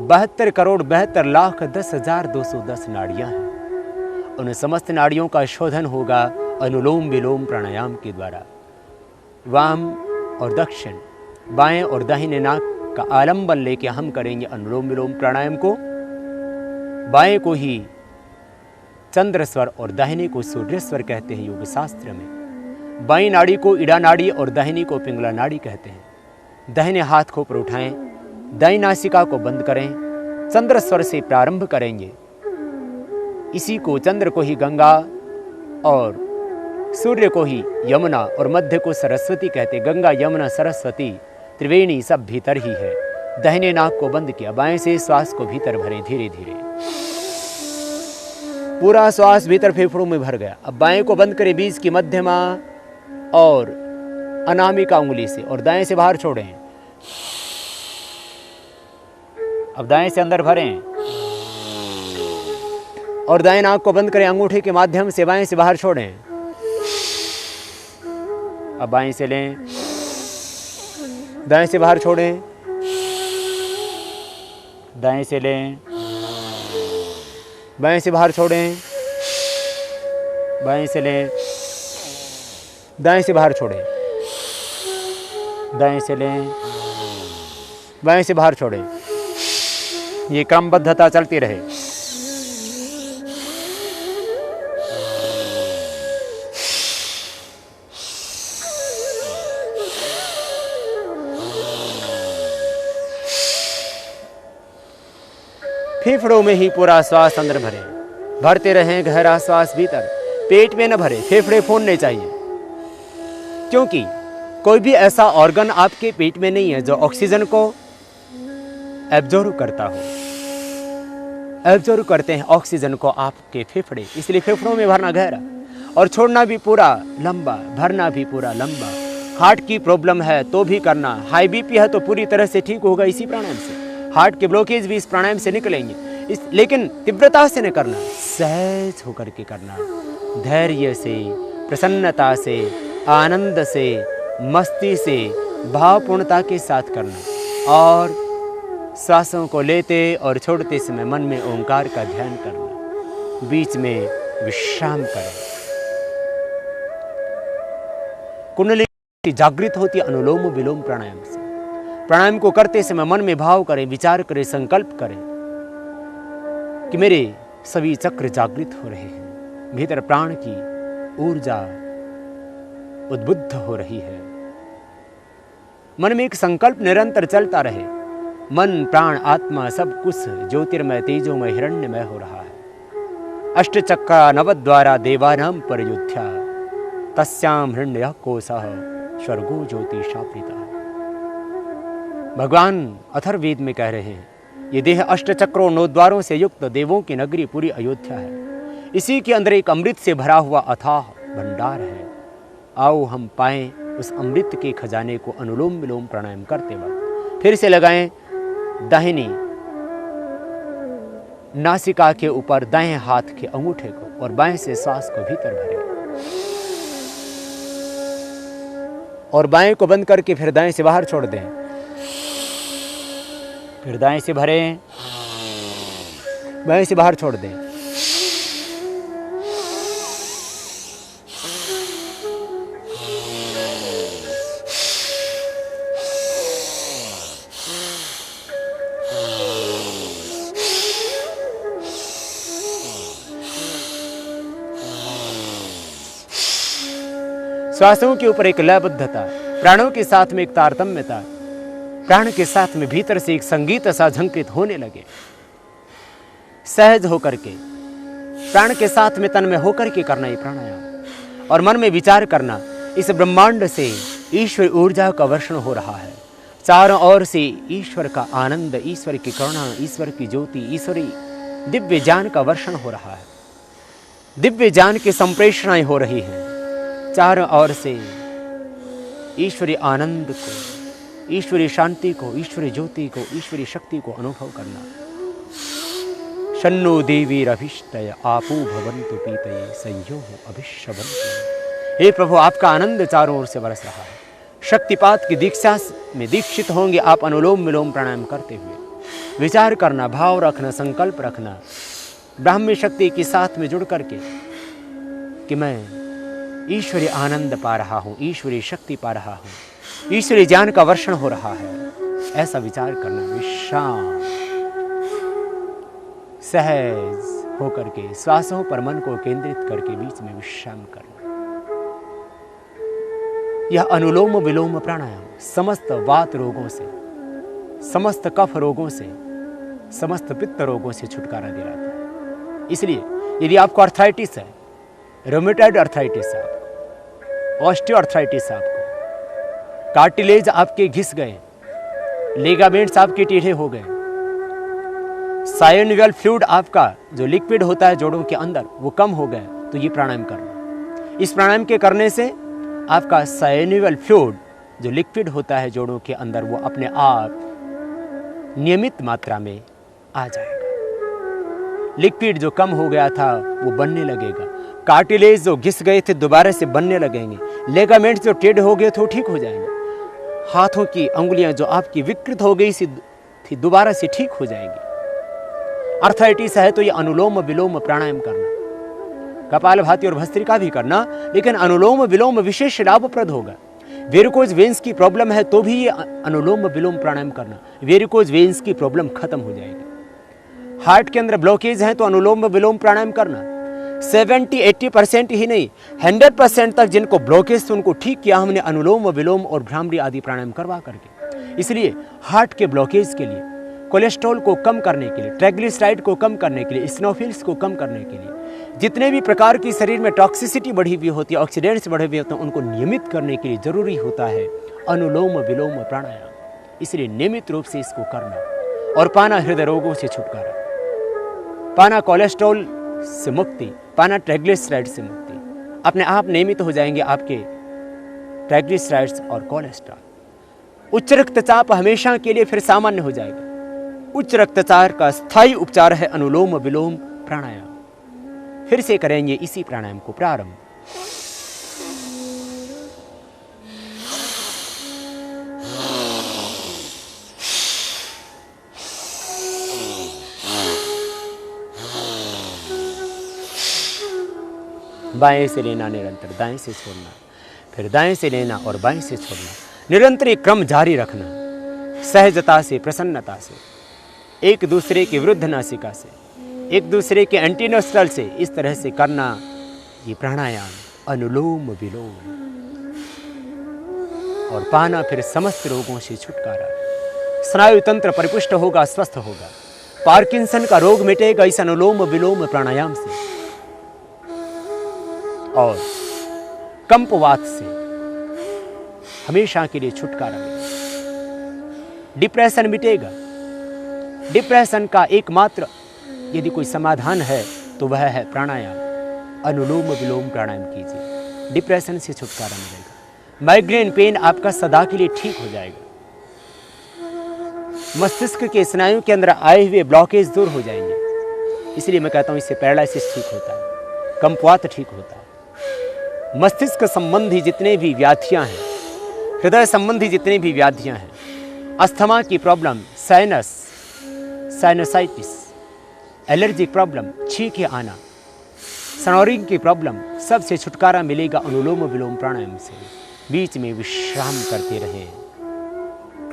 72 करोड़ 72 लाख 10,210 नाड़ियां हैं। उन समस्त नाड़ियों का शोधन होगा अनुलोम विलोम प्राणायाम के द्वारा। वाम और दक्षिण, बाएं और दाहिने नाक का आलंबन लेके हम करेंगे अनुलोम विलोम प्राणायाम को। बाएं को ही चंद्र स्वर और दाहिने को सूर्य स्वर कहते हैं योग शास्त्र में। बाईं नाड़ी को इड़ा नाड़ी और दाहिनी को पिंगला नाड़ी कहते हैं। दाहिने हाथ को ऊपर उठाएं, दाईं नासिका को बंद करें, चंद्र स्वर से प्रारंभ करेंगे। इसी को चंद्र को ही गंगा और सूर्य को ही यमुना और मध्य को सरस्वती कहते। गंगा यमुना सरस्वती त्रिवेणी सब भीतर ही है। दाहिने नाक को बंद किया, बाएं से श्वास को भीतर भरें धीरे धीरे। पूरा श्वास भीतर फेफड़ों में भर गया। अब बाएं को बंद करें, बीच की मध्यमा और अनामिका उंगली से, और दाएं से बाहर छोड़ें। अब दाएं से अंदर भरें और दाएं नाक को बंद करें, अंगूठे के माध्यम से बाएं से बाहर छोड़ें। अब बाएं से लें, दाएं से बाहर छोड़ें, दाएं से लें, बाएं से बाहर छोड़ें, बाएं से लें, दाएं से बाहर छोड़ें, दाएं से लें, बाएं से बाहर छोड़ें। ये क्रमबद्धता चलती रहे। फेफड़ों में ही पूरा श्वास अंदर भरें, भरते रहें गहरा श्वास भीतर। पेट में न भरे, फेफड़े फूलने चाहिए, क्योंकि कोई भी ऐसा ऑर्गन आपके पेट में नहीं है जो ऑक्सीजन को एब्जॉर्ब करता हो। एब्जॉर्ब करते हैं ऑक्सीजन को आपके फेफड़े, इसलिए फेफड़ों में भरना गहरा और छोड़ना भी पूरा लंबा, भरना भी पूरा लंबा। हार्ट की प्रॉब्लम है तो भी करना, हाई बीपी है तो पूरी तरह से ठीक होगा इसी प्राणायाम से। हार्ट के ब्लॉकेज भी इस प्राणायाम से निकलेंगे। लेकिन तीव्रता से न करना, सहज होकर के करना, धैर्य से, प्रसन्नता से, आनंद से, मस्ती से, भावपूर्णता के साथ करना। और सांसों को लेते और छोड़ते समय मन में ओंकार का ध्यान करना, बीच में विश्राम करें। कुंडली जागृत होती अनुलोम विलोम प्राणायाम से। प्राणायाम को करते समय मन में भाव करें, विचार करें, संकल्प करें कि मेरे सभी चक्र जागृत हो रहे हैं, भीतर प्राण की ऊर्जा उद्बुद्ध हो रही है। मन में एक संकल्प निरंतर चलता रहे। मन, प्राण, आत्मा सब कुछ ज्योतिर्मय तेजोमय हिरण्यमय हो रहा है। अष्टचक्रा नवद्वारा देवानां परयुध्या तस्याम हिरण्यः कोशः स्वर्गो ज्योतिषाप्रिता। भगवान अथर्ववेद में कह रहे हैं, ये देह अष्टचक्रों 9 द्वारों से युक्त देवों की नगरी पूरी अयोध्या है। इसी के अंदर एक अमृत से भरा हुआ अथाह भंडार है। आओ हम पाएं उस अमृत के खजाने को अनुलोम विलोम प्राणायाम करते वक्त। फिर से लगाएं दाहिनी नासिका के ऊपर दाएं हाथ के अंगूठे को और बाएं से श्वास को भीतर भरें और बाएं को बंद करके फिर दाएं से बाहर छोड़ दें। फिर दाएं से भरें, बाएं से बाहर छोड़ दें। श्वासों के ऊपर एक लयबद्धता, प्राणों के साथ में एक तारतम्यता, प्राण के साथ में भीतर से एक संगीत सा झंकृत होने लगे। सहज होकर के, प्राण के साथ में तन में होकर के करना ये प्राणायाम, और मन में विचार करना इस ब्रह्मांड से ईश्वर ऊर्जा का वर्षण हो रहा है। चारों ओर से ईश्वर का आनंद, ईश्वर की करुणा, ईश्वर की ज्योति, ईश्वरी दिव्य ज्ञान का वर्षण हो रहा है। दिव्य ज्ञान की संप्रेषणाएं हो रही हैं। चारों ओर से ईश्वरी आनंद को, ईश्वरी शांति को, ईश्वरी ज्योति को, ईश्वरी शक्ति को अनुभव करना। शन्नो देवीरभीष्टय आपो भवन्तु पीतये संयो अभिष्यवन्तु। हे प्रभु, आपका आनंद चारों ओर से बरस रहा है। शक्तिपात की दीक्षा में दीक्षित होंगे आप अनुलोम विलोम प्राणायाम करते हुए। विचार करना, भाव रखना, संकल्प रखना ब्राह्मी शक्ति के साथ में जुड़ करके कि मैं ईश्वरी आनंद पा रहा हूँ, ईश्वरी शक्ति पा रहा हूँ, ईश्वरी ज्ञान का वर्षण हो रहा है। ऐसा विचार करना, विश्राम, सहज होकर के श्वासों पर मन को केंद्रित करके बीच में विश्राम करना। यह अनुलोम विलोम प्राणायाम समस्त वात रोगों से, समस्त कफ रोगों से, समस्त पित्त रोगों से छुटकारा दिलाता है। इसलिए यदि आपको अर्थराइटिस है, रोमेटॉइड अर्थराइटिस है, आपको ऑस्टियोआर्थराइटिस है, आपको कार्टिलेज आपके घिस गए, लिगामेंट्स आपके टेढ़े हो गए, साइनोवियल फ्लूइड आपका जो लिक्विड होता है जोड़ों के अंदर वो कम हो गए, तो ये प्राणायाम करना। इस प्राणायाम के करने से आपका साइनोवियल फ्लूइड जो लिक्विड होता है जोड़ों के अंदर वो अपने आप नियमित मात्रा में आ जाएगा। लिक्विड जो कम हो गया था वो बनने लगेगा, कार्टिलेज जो घिस गए थे दोबारा से बनने लगेंगे, लिगामेंट्स जो टेढ़े हो गए थे वो ठीक हो जाएंगे, हाथों की अंगुलियां जो आपकी विकृत हो गई थी दोबारा से ठीक हो जाएंगी। अर्थराइटिस है तो ये अनुलोम विलोम प्राणायाम करना, कपालभाति और भस्त्रिका भी करना, लेकिन अनुलोम विलोम विशेष लाभप्रद होगा। वेरिकोज वेन्स की प्रॉब्लम है तो भी ये अनुलोम विलोम प्राणायाम करना, वेरिकोज वेन्स की प्रॉब्लम खत्म हो जाएगी। हार्ट के अंदर ब्लॉकेज है तो अनुलोम विलोम प्राणायाम करना। 70-80% ही नहीं, 100% तक जिनको ब्लॉकेज थे उनको ठीक किया हमने अनुलोम विलोम और भ्रामरी आदि प्राणायाम करवा करके। इसलिए हार्ट के ब्लॉकेज के लिए, कोलेस्ट्रॉल को कम करने के लिए, ट्राइग्लिसराइड को कम करने के लिए, स्नोफिल्स को कम करने के लिए, जितने भी प्रकार की शरीर में टॉक्सिसिटी बढ़ी हुई होती है, ऑक्सीडेंट्स बढ़े हुए होते हैं, उनको नियमित करने के लिए जरूरी होता है अनुलोम विलोम प्राणायाम। इसलिए नियमित रूप से इसको करना और पाना हृदय रोगों से छुटकारा, पाना कोलेस्ट्रॉल से मुक्ति, पाना ट्राइग्लिसराइड से मुक्ति। अपने आप नियमित हो जाएंगे आपके ट्राइग्लिसराइड्स और कोलेस्ट्रॉल। उच्च रक्तचाप हमेशा के लिए फिर सामान्य हो जाएगा। उच्च रक्तचाप का स्थायी उपचार है अनुलोम विलोम प्राणायाम। फिर से करेंगे इसी प्राणायाम को प्रारंभ। बाएं से लेना निरंतर, दाएं से छोड़ना, फिर दाएं से लेना और बाएं से छोड़ना। निरंतर एक क्रम जारी रखना, सहजता से, प्रसन्नता से, एक दूसरे के विरुद्ध नासिका से, एक दूसरे के एंटीनोस्ट्रल से, इस तरह से करना ये प्राणायाम अनुलोम विलोम। और पाना फिर समस्त रोगों से छुटकारा। स्नायु तंत्र परिपुष्ट होगा, स्वस्थ होगा। पार्किंसन का रोग मिटेगा इस अनुलोम विलोम प्राणायाम से। और कंपवात से हमेशा के लिए छुटकारा मिलेगा। डिप्रेशन मिटेगा। डिप्रेशन का एकमात्र यदि कोई समाधान है तो वह है प्राणायाम। अनुलोम विलोम प्राणायाम कीजिए, डिप्रेशन से छुटकारा मिलेगा। माइग्रेन पेन आपका सदा के लिए ठीक हो जाएगा। मस्तिष्क के स्नायु के अंदर आए हुए ब्लॉकेज दूर हो जाएंगे। इसलिए मैं कहता हूं इससे पैरालिसिस ठीक होता है, कंपवात ठीक होता है। मस्तिष्क संबंधी जितने भी व्याधियां हैं, हृदय संबंधी जितने भी व्याधियां हैं, अस्थमा की प्रॉब्लम, साइनसाइटिस, एलर्जिक प्रॉब्लम, छींके आना, स्नोरिंग की प्रॉब्लम, सबसे छुटकारा मिलेगा अनुलोम विलोम प्राणायाम से। बीच में विश्राम करते रहें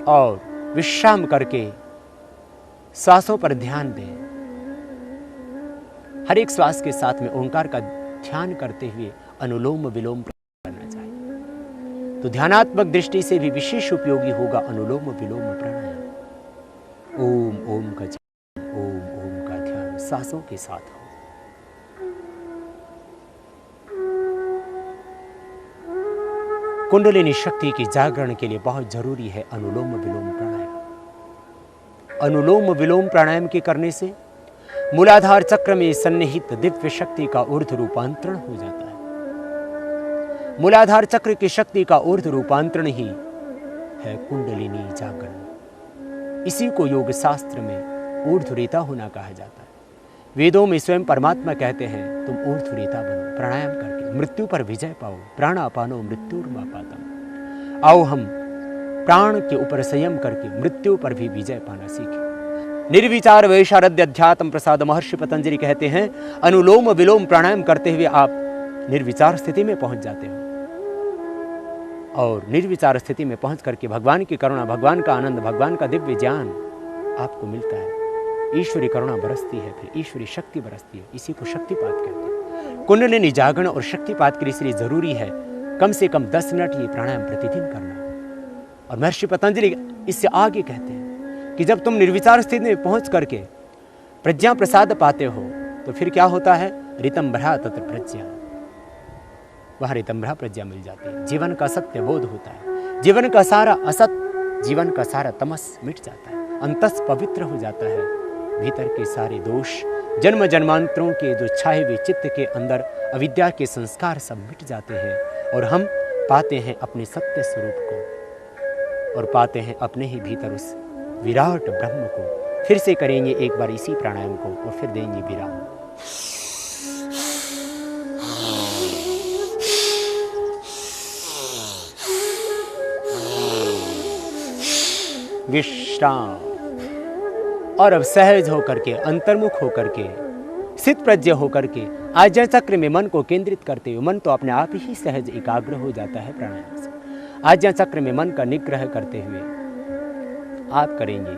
और विश्राम करके श्वासों पर ध्यान दें। हर एक श्वास के साथ में ओंकार का ध्यान करते हुए अनुलोम विलोम करना चाहिए। तो ध्यानात्मक दृष्टि से भी विशेष उपयोगी होगा अनुलोम विलोम प्राणायाम। ओम ओम का जप, ओम ओम का ध्यान सांसों के साथ हो। कुंडलिनी शक्ति के जागरण के लिए बहुत जरूरी है अनुलोम विलोम प्राणायाम। अनुलोम विलोम प्राणायाम के करने से मूलाधार चक्र में सन्निहित दिव्य शक्ति का ऊर्ध्व रूपांतरण हो जाता है। मूलाधार चक्र की शक्ति का ऊर्ध्व रूपांतरण ही है कुंडलिनी जागरण। इसी को योग शास्त्र में ऊर्ध्वरेता होना कहा जाता है। वेदों में स्वयं परमात्मा कहते हैं तुम ऊर्ध्वरेता बनो, प्राणायाम करके मृत्यु पर विजय पाओ। प्राणापानो मृत्युर्मापातम। आओ हम प्राण के ऊपर संयम करके मृत्यु पर भी विजय पाना सीखें। निर्विचार वैशारद्य अध्यात्म प्रसाद महर्षि पतंजलि कहते हैं अनुलोम विलोम प्राणायाम करते हुए आप निर्विचार स्थिति में पहुंच जाते हो, और निर्विचार स्थिति में पहुंच करके भगवान की करुणा, भगवान का आनंद, भगवान का दिव्य ज्ञान आपको मिलता है। ईश्वरी करुणा बरसती है, फिर ईश्वरी शक्ति बरसती है। इसी को शक्तिपात कहते हैं। कुंडलिनी जागरण और शक्तिपात के लिए इसलिए जरूरी है कम से कम 10 मिनट ये प्राणायाम प्रतिदिन करना। और महर्षि पतंजलि इससे आगे कहते हैं कि जब तुम निर्विचार स्थिति में पहुंच करके प्रज्ञा प्रसाद पाते हो तो फिर क्या होता है, ऋतंभरा तत्र प्रज्ञा, वहां ऋतंभरा प्रज्ञा मिल जाती है। जीवन का सत्य बोध होता है, जीवन का सारा असत, जीवन का सारा तमस मिट जाता है, अंतस पवित्र हो जाता है। भीतर के सारे दोष, जन्म जन्मांतरों के जो छाए हुए चित्त के अंदर अविद्या के संस्कार सब मिट जाते हैं, और हम पाते हैं अपने सत्य स्वरूप को, और पाते हैं अपने ही भीतर उस विराट ब्रह्म को। फिर से करेंगे एक बार इसी प्राणायाम को और फिर देंगे विराम। विश्राम। और अब सहज होकर के, अंतर्मुख होकर के, स्थित प्रज्ञ होकर के आज्ञा चक्र में मन को केंद्रित करते हुए, मन तो अपने आप ही सहज एकाग्र हो जाता है प्राणायाम से। आज्ञा चक्र में मन का निग्रह करते हुए आप करेंगे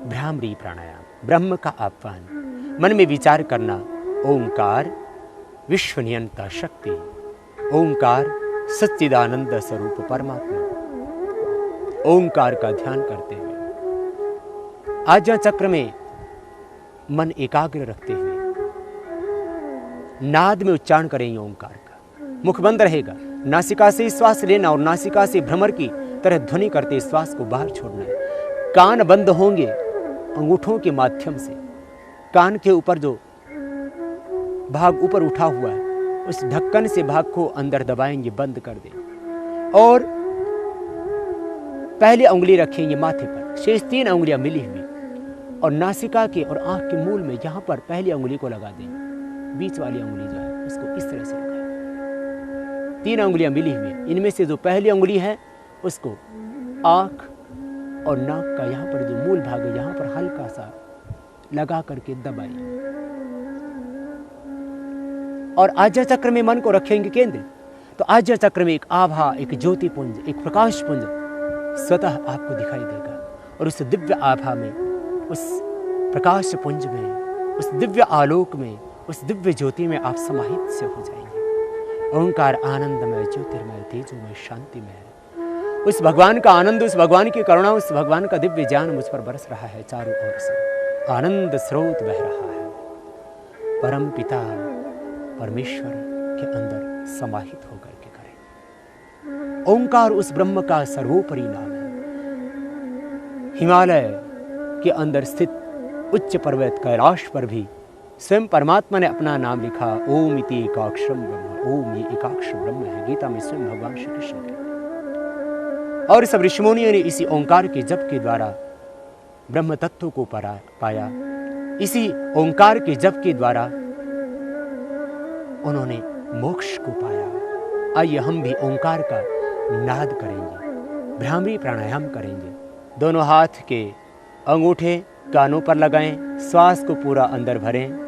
भ्रामरी प्राणायाम, ब्रह्म का आह्वान। मन में विचार करना ओंकार विश्व नियंता शक्ति, ओंकार सच्चिदानंद स्वरूप परमात्मा। ओंकार का ध्यान करते हुए आज्ञा चक्र में मन एकाग्र रखते हुए नाद में उच्चारण करेंगे ओंकार का। मुख बंद रहेगा, नासिका से श्वास लेना और नासिका से भ्रमर की तरह ध्वनि करते श्वास को बाहर छोड़ना है। कान बंद होंगे अंगूठों के माध्यम से। कान के ऊपर जो भाग ऊपर उठा हुआ है उस ढक्कन से भाग को अंदर दबाएंगे, बंद कर दें, और पहली उंगली रखेंगे माथे पर, शेष 3 उंगलियां मिली हुई, और नासिका के और आंख के मूल में यहां पर पहली उंगली को लगा दें। बीच वाली उंगली जो है उसको इस तरह से लगाएं। 3 उंगलियां मिली हुई हैं, इनमें से जो पहली उंगली है उसको आंख और नाक का यहां पर जो मूल भाग है यहां पर हल्का सा लगा करके दबाइए, और आज्ञा चक्र में मन को रखेंगे केंद्रित। तो आज्ञा चक्र में एक आभा, एक ज्योति पुंज, एक प्रकाश पुंज स्वतः आपको दिखाई देगा, और उस दिव्य आभा में, उस प्रकाश पुंज में, उस दिव्य आलोक में, उस दिव्य ज्योति में आप समाहित से हो जाएंगे। ओंकार आनंदमय, ज्योतिर्मय, तेजोमय, शांतिमय। उस भगवान का आनंद, उस भगवान की करुणा, उस भगवान का दिव्य ज्ञान मुझ पर बरस रहा है। चारों ओर से आनंद स्रोत बह रहा है। परम पिता परमेश्वर के अंदर समाहित होकर के करें। ओंकार उस ब्रह्म का सर्वोपरि नाम है। हिमालय के अंदर स्थित उच्च पर्वत कैलाश पर भी स्वयं परमात्मा ने अपना नाम लिखा, ओम इति एकाक्षरम ब्रह्म। ओम ये एकाक्षर ब्रह्म है। गीता में स्वयं भगवान श्री कृष्ण कहते हैं। और सब ऋषिमुनियों ने इसी ओंकार के जप के द्वारा ब्रह्म तत्व को पाया। इसी ओंकार के जप के द्वारा उन्होंने मोक्ष को पाया। आइए हम भी ओंकार का नाद करेंगे, भ्रामरी प्राणायाम करेंगे। दोनों हाथ के अंगूठे कानों पर लगाएं, श्वास को पूरा अंदर भरें।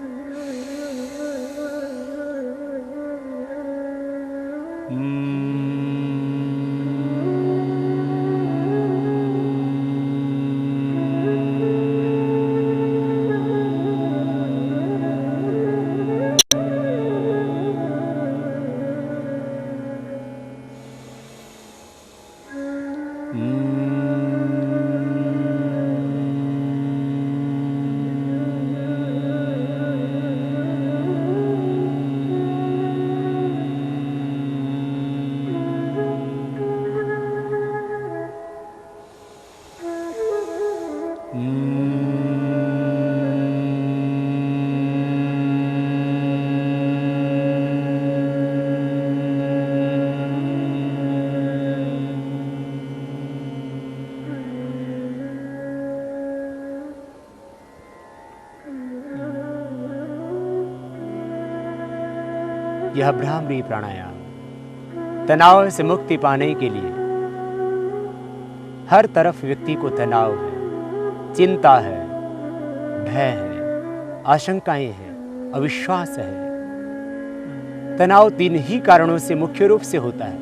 यह भ्रामरी प्राणायाम तनाव से मुक्ति पाने के लिए, हर तरफ व्यक्ति को तनाव है, चिंता है, भय है, आशंकाएं हैं, अविश्वास है। तनाव 3 ही कारणों से मुख्य रूप से होता है।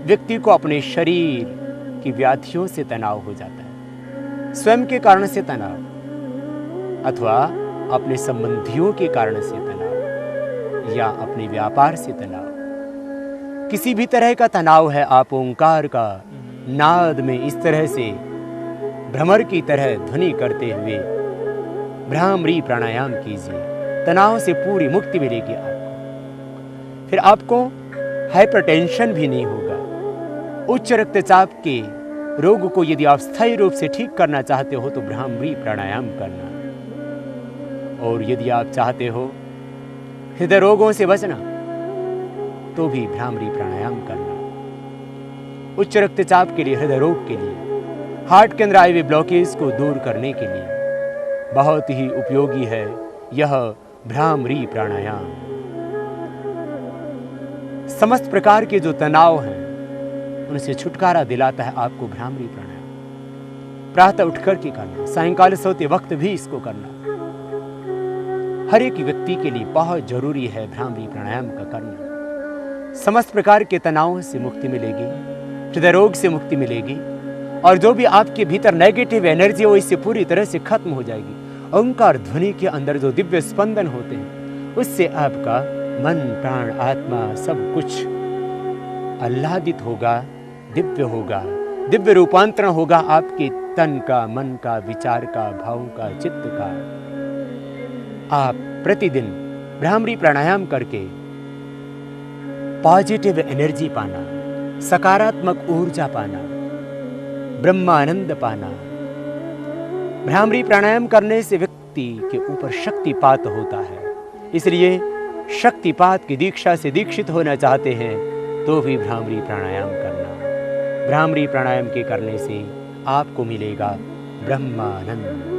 व्यक्ति को अपने शरीर की व्याधियों से तनाव हो जाता है, स्वयं के कारण से तनाव, अथवा अपने संबंधियों के कारण से तनाव, या अपने व्यापार से तनाव। किसी भी तरह का तनाव है, आप ओंकार का नाद में इस तरह से भ्रमर की तरह ध्वनि करते हुए भ्रामरी प्राणायाम कीजिए, तनाव से पूरी मुक्ति मिलेगी आपको। फिर आपको हाइपरटेंशन भी नहीं होगा। उच्च रक्तचाप के रोग को यदि आप स्थायी रूप से ठीक करना चाहते हो तो भ्रामरी प्राणायाम करना, और यदि आप चाहते हो हृदय रोगों से बचना तो भी भ्रामरी प्राणायाम करना। उच्च रक्तचाप के लिए, हृदय रोग के लिए, हार्ट के अंदर आए हुए ब्लॉकेज को दूर करने के लिए बहुत ही उपयोगी है यह भ्रामरी प्राणायाम। समस्त प्रकार के जो तनाव हैं उनसे छुटकारा दिलाता है आपको भ्रामरी प्राणायाम। प्रातः उठकर के करना, सायंकाल सोते वक्त भी इसको करना। हर एक व्यक्ति के लिए बहुत जरूरी है भ्रामरी प्राणायाम का करना। समस्त प्रकार के तनावों से मुक्ति मिलेगी, हृदय रोग से मुक्ति मिलेगी, और जो भी आपके भीतर नेगेटिव एनर्जी है वो इससे पूरी तरह से खत्म हो जाएगी। ओंकार ध्वनि के अंदर जो दिव्य स्पंदन होते हैं उससे आपका मन, प्राण, आत्मा सब कुछ आह्लादित होगा, दिव्य होगा, दिव्य रूपांतरण होगा आपके तन का, मन का, विचार का, भावों का, चित्त का। आप प्रतिदिन भ्रामरी प्राणायाम करके पॉजिटिव एनर्जी पाना, सकारात्मक ऊर्जा पाना, ब्रह्मानंद पाना। भ्रामरी प्राणायाम करने से व्यक्ति के ऊपर शक्तिपात होता है, इसलिए शक्तिपात की दीक्षा से दीक्षित होना चाहते हैं तो भी भ्रामरी प्राणायाम करना। भ्रामरी प्राणायाम के करने से आपको मिलेगा ब्रह्मानंद।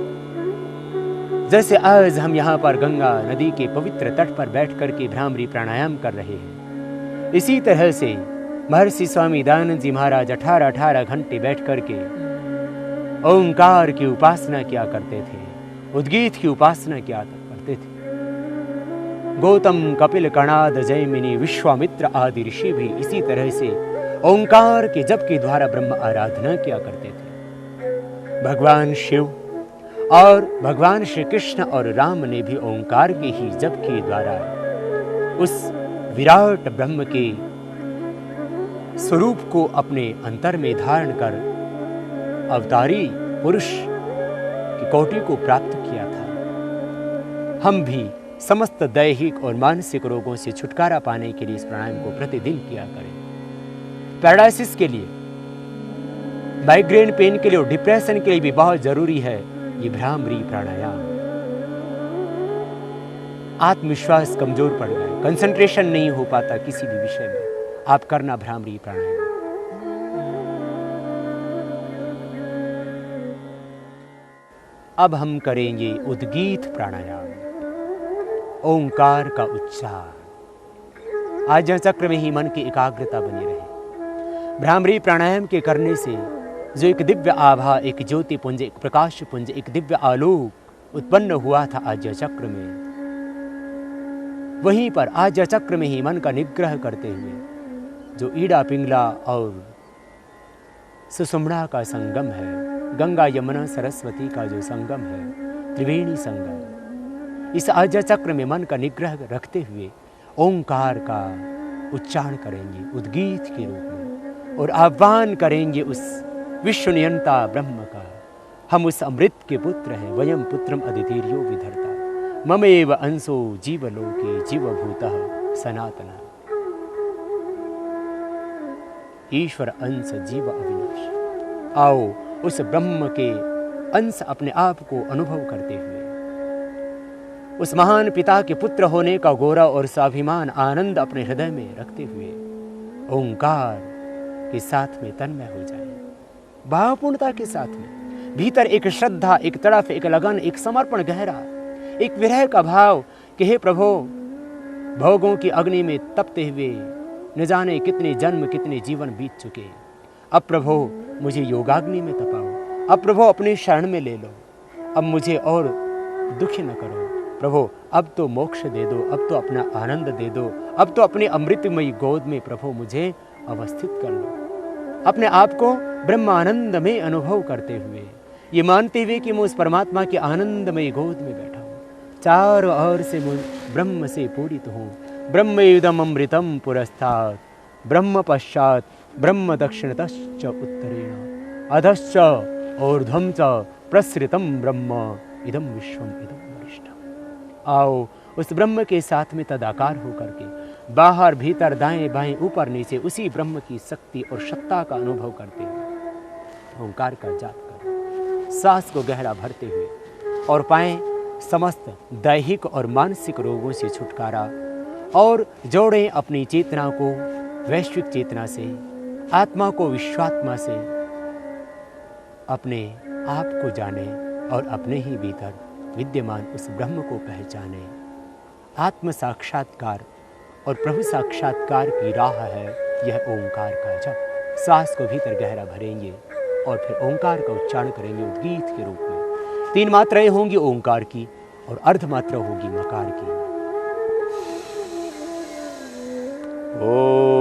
जैसे आज हम यहाँ पर गंगा नदी के पवित्र तट पर बैठ करके भ्रामरी प्राणायाम कर रहे हैं, इसी तरह से महर्षि स्वामी दयानंद जी महाराज 18 घंटे बैठ करके ओंकार की उपासना किया करते थे, उद्गीत की उपासना किया करते थे। गौतम, कपिल, कणाद, जैमिनी, विश्वामित्र आदि ऋषि भी इसी तरह से ओंकार के जप के द्वारा ब्रह्म आराधना किया करते थे। भगवान शिव और भगवान श्री कृष्ण और राम ने भी ओंकार के ही जप के द्वारा उस विराट ब्रह्म के स्वरूप को अपने अंतर में धारण कर अवतारी पुरुष की कोटि को प्राप्त किया था। हम भी समस्त दैहिक और मानसिक रोगों से छुटकारा पाने के लिए इस प्राणायाम को प्रतिदिन किया करें। पैरालिसिस के लिए, माइग्रेन पेन के लिए और डिप्रेशन के लिए भी बहुत जरूरी है ये भ्रामरी प्राणायाम। आत्मविश्वास कमजोर पड़ गए, कंसंट्रेशन नहीं हो पाता किसी भी विषय में, आप करना भ्रामरी प्राणायाम। अब हम करेंगे उद्गीत प्राणायाम, ओंकार का उच्चार। आज्ञा चक्र में ही मन की एकाग्रता बनी रहे। भ्रामरी प्राणायाम के करने से जो एक दिव्य आभा, एक ज्योति पुंज, एक प्रकाश पुंज, एक दिव्य आलोक उत्पन्न हुआ था आज्ञा चक्र में, वहीं पर आज्ञा चक्र में ही मन का निग्रह करते हुए जो ईड़ा पिंगला और सुषुम्ना का संगम है, गंगा यमुना सरस्वती का जो संगम है, त्रिवेणी संगम, इस आज्ञा चक्र में मन का निग्रह रखते हुए ओंकार का उच्चारण करेंगे उद्गीत के रूप में, और आह्वान करेंगे उस विश्व नियंता ब्रह्म का। हम उस अमृत के पुत्र हैं, वयम पुत्रम अदितिर्यो विधर्ता, ममेव अंशो जीवलोके जीवभूतः सनातनः। ईश्वर अंश जीव अविनाश। आओ उस ब्रह्म के अंश अपने आप को अनुभव करते हुए उस महान पिता के पुत्र होने का गौरव और स्वाभिमान, आनंद अपने हृदय में रखते हुए ओंकार के साथ में तन्मय हो जाए, भावपूर्णता के साथ में। भीतर एक श्रद्धा, एक तड़फ, एक लगन, एक समर्पण गहरा, एक विरह का भाव कि हे प्रभु भोगों की अग्नि में तपते हुए न जाने कितने जन्म कितने जीवन बीत चुके। अब प्रभु मुझे योगाग्नि में तपाओ, अब प्रभु अपनी शरण में ले लो, अब मुझे और दुखी न करो प्रभु, अब तो मोक्ष दे दो, अब तो अपना आनंद दे दो, अब तो अपनी अमृतमयी गोद में प्रभु मुझे अवस्थित कर लो। अपने आप को ब्रह्मानंद में अनुभव करते हुए, ये मानते हुए कि मैं उस परमात्मा की आनंदमयी गोद में बैठा हूँ, चारों ओर से मैं ब्रह्म से पूरित हूँ। ब्रह्मेदम अमृतम पुरस्तात्, ब्रह्म पश्चात ब्रह्म दक्षिणतश्च उत्तरेण, अधश्च ऊर्ध्वं च प्रसृतम ब्रह्म इदम विश्वम इदम वरिष्ठम। आओ उस ब्रह्म के साथ में तदाकार होकर के बाहर भीतर दाएं बाएं ऊपर नीचे उसी ब्रह्म की शक्ति और सत्ता का अनुभव करते हुए ओंकार का जाप करें, सांस को गहरा भरते हुए और पाएं समस्त दैहिक और मानसिक रोगों से छुटकारा, और जोड़ें अपनी चेतना को वैश्विक चेतना से, आत्मा को विश्वात्मा से, अपने आप को जाने और अपने ही भीतर विद्यमान उस ब्रह्म को पहचाने। आत्म साक्षात्कार और प्रभु साक्षात्कार की राह है यह ओंकार का जप। सांस को भीतर गहरा भरेंगे और फिर ओंकार का उच्चारण करेंगे उद्गीत के रूप में। 3 मात्राएं होंगी ओंकार की और अर्ध मात्रा होगी मकार की। ओ